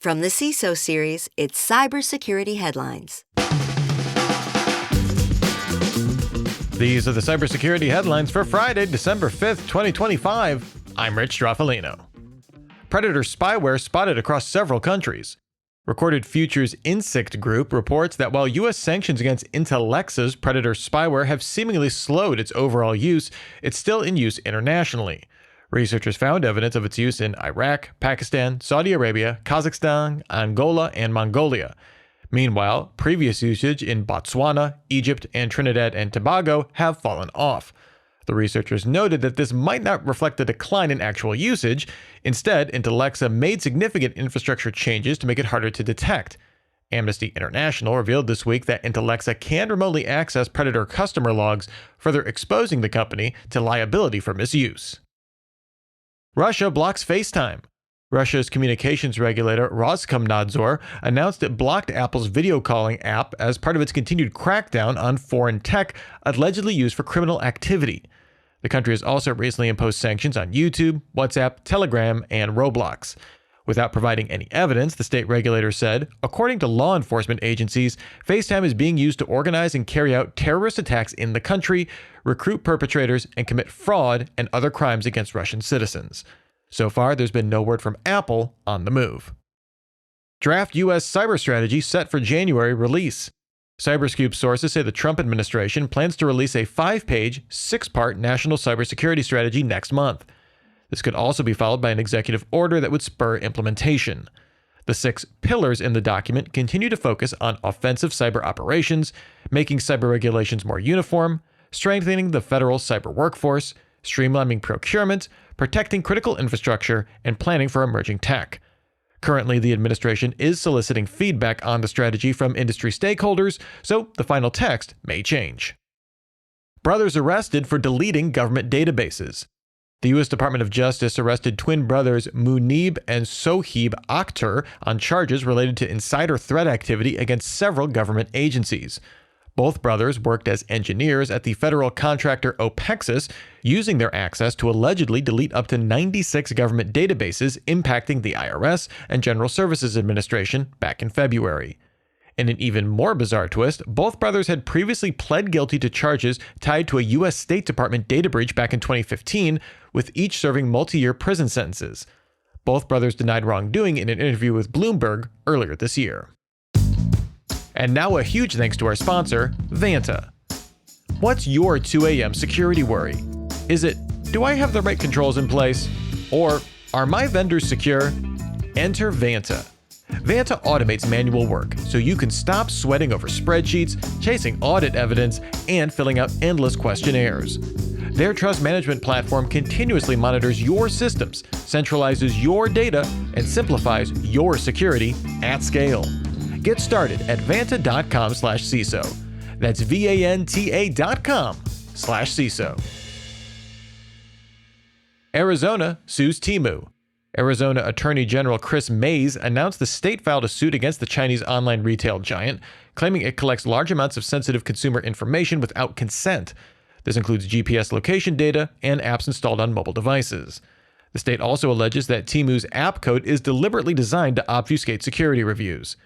From the CISO series, it's Cybersecurity Headlines. These are the cybersecurity headlines for Friday, December 5th, 2025. I'm Rich Straffolino. Predator spyware spotted across several countries. Recorded Futures Insect Group reports that while U.S. sanctions against Intellexa's Predator spyware have seemingly slowed its overall use, it's still in use internationally. Researchers found evidence of its use in Iraq, Pakistan, Saudi Arabia, Kazakhstan, Angola, and Mongolia. Meanwhile, previous usage in Botswana, Egypt, and Trinidad and Tobago have fallen off. The researchers noted that this might not reflect a decline in actual usage. Instead, Intellexa made significant infrastructure changes to make it harder to detect. Amnesty International revealed this week that Intellexa can remotely access Predator customer logs, further exposing the company to liability for misuse. Russia blocks FaceTime. Russia's communications regulator Roskomnadzor announced it blocked Apple's video calling app as part of its continued crackdown on foreign tech allegedly used for criminal activity. The country has also recently imposed sanctions on YouTube, WhatsApp, Telegram, and Roblox. Without providing any evidence, the state regulator said, according to law enforcement agencies, FaceTime is being used to organize and carry out terrorist attacks in the country, recruit perpetrators, and commit fraud and other crimes against Russian citizens. So far, there's been no word from Apple on the move. Draft U.S. cyber strategy set for January release. Cyberscoop sources say the Trump administration plans to release a 5-page, 6-part national cybersecurity strategy next month. This could also be followed by an executive order that would spur implementation. The 6 pillars in the document continue to focus on offensive cyber operations, making cyber regulations more uniform, strengthening the federal cyber workforce, streamlining procurement, protecting critical infrastructure, and planning for emerging tech. Currently, the administration is soliciting feedback on the strategy from industry stakeholders, so the final text may change. Brothers arrested for deleting government databases. The U.S. Department of Justice arrested twin brothers Munib and Sohib Akhtar on charges related to insider threat activity against several government agencies. Both brothers worked as engineers at the federal contractor Opexus, using their access to allegedly delete up to 96 government databases impacting the IRS and General Services Administration back in February. In an even more bizarre twist, both brothers had previously pled guilty to charges tied to a U.S. State Department data breach back in 2015, with each serving multi-year prison sentences. Both brothers denied wrongdoing in an interview with Bloomberg earlier this year. And now a huge thanks to our sponsor, Vanta. What's your 2 a.m. security worry? Is it, do I have the right controls in place? Or, are my vendors secure? Enter Vanta. Vanta automates manual work so you can stop sweating over spreadsheets, chasing audit evidence, and filling out endless questionnaires. Their trust management platform continuously monitors your systems, centralizes your data, and simplifies your security at scale. Get started at vanta.com/CISO. That's VANTA.com/CISO. Arizona sues Temu. Arizona Attorney General Chris Mays announced the state filed a suit against the Chinese online retail giant, claiming it collects large amounts of sensitive consumer information without consent. This includes GPS location data and apps installed on mobile devices. The state also alleges that Temu's app code is deliberately designed to obfuscate security reviews.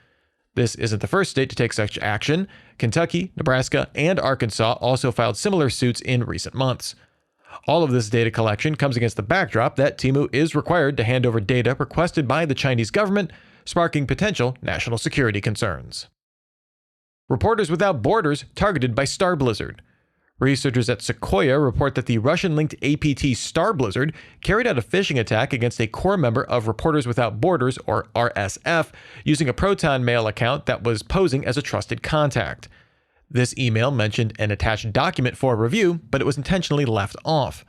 This isn't the first state to take such action. Kentucky, Nebraska, and Arkansas also filed similar suits in recent months. All of this data collection comes against the backdrop that Temu is required to hand over data requested by the Chinese government, sparking potential national security concerns. Reporters Without Borders targeted by Star Blizzard. Researchers at Sequoia report that the Russian-linked APT Star Blizzard carried out a phishing attack against a core member of Reporters Without Borders, or RSF, using a Proton Mail account that was posing as a trusted contact. This email mentioned an attached document for review, but it was intentionally left off.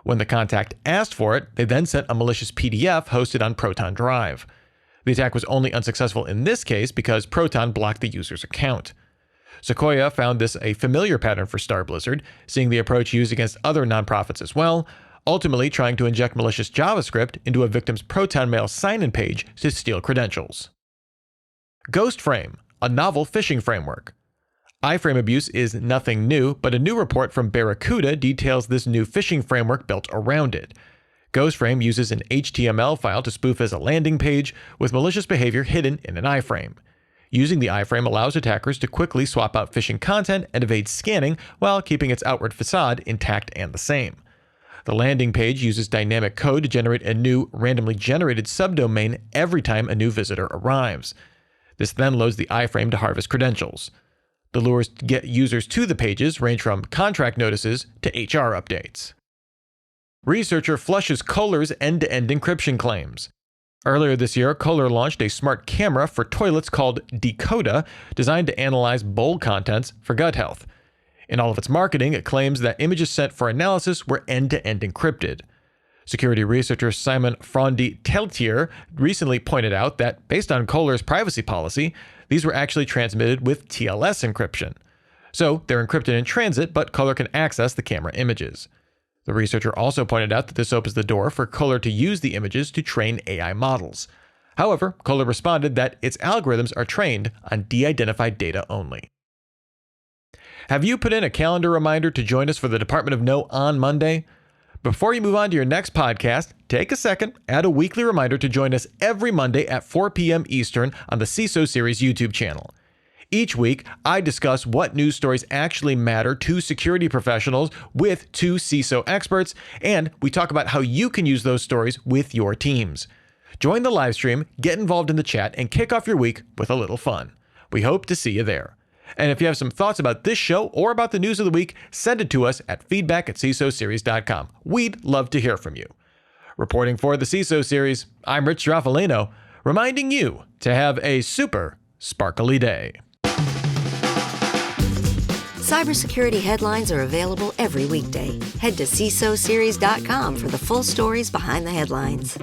When the contact asked for it, they then sent a malicious PDF hosted on Proton Drive. The attack was only unsuccessful in this case because Proton blocked the user's account. Sequoia found this a familiar pattern for Star Blizzard, seeing the approach used against other nonprofits as well, ultimately trying to inject malicious JavaScript into a victim's Proton Mail sign-in page to steal credentials. GhostFrame, a novel phishing framework. iframe abuse is nothing new, but a new report from Barracuda details this new phishing framework built around it. Ghostframe uses an HTML file to spoof as a landing page, with malicious behavior hidden in an iframe. Using the iframe allows attackers to quickly swap out phishing content and evade scanning while keeping its outward facade intact and the same. The landing page uses dynamic code to generate a new, randomly generated subdomain every time a new visitor arrives. This then loads the iframe to harvest credentials. The lures to get users to the pages range from contract notices to HR updates. Researcher flushes Kohler's end-to-end encryption claims. Earlier this year, Kohler launched a smart camera for toilets called Decoda, designed to analyze bowl contents for gut health. In all of its marketing, it claims that images sent for analysis were end-to-end encrypted. Security researcher Simon Frondi-Teltier recently pointed out that, based on Kohler's privacy policy, these were actually transmitted with TLS encryption. So, they're encrypted in transit, but Kohler can access the camera images. The researcher also pointed out that this opens the door for Kohler to use the images to train AI models. However, Kohler responded that its algorithms are trained on de-identified data only. Have you put in a calendar reminder to join us for the Department of No on Monday? Before you move on to your next podcast, take a second, add a weekly reminder to join us every Monday at 4 p.m. Eastern on the CISO Series YouTube channel. Each week, I discuss what news stories actually matter to security professionals with two CISO experts, and we talk about how you can use those stories with your teams. Join the live stream, get involved in the chat, and kick off your week with a little fun. We hope to see you there. And if you have some thoughts about this show or about the news of the week, send it to us at feedback@cisoseries.com. We'd love to hear from you. Reporting for the CISO Series, I'm Rich Straffolino, reminding you to have a super sparkly day. Cybersecurity headlines are available every weekday. Head to CISOseries.com for the full stories behind the headlines.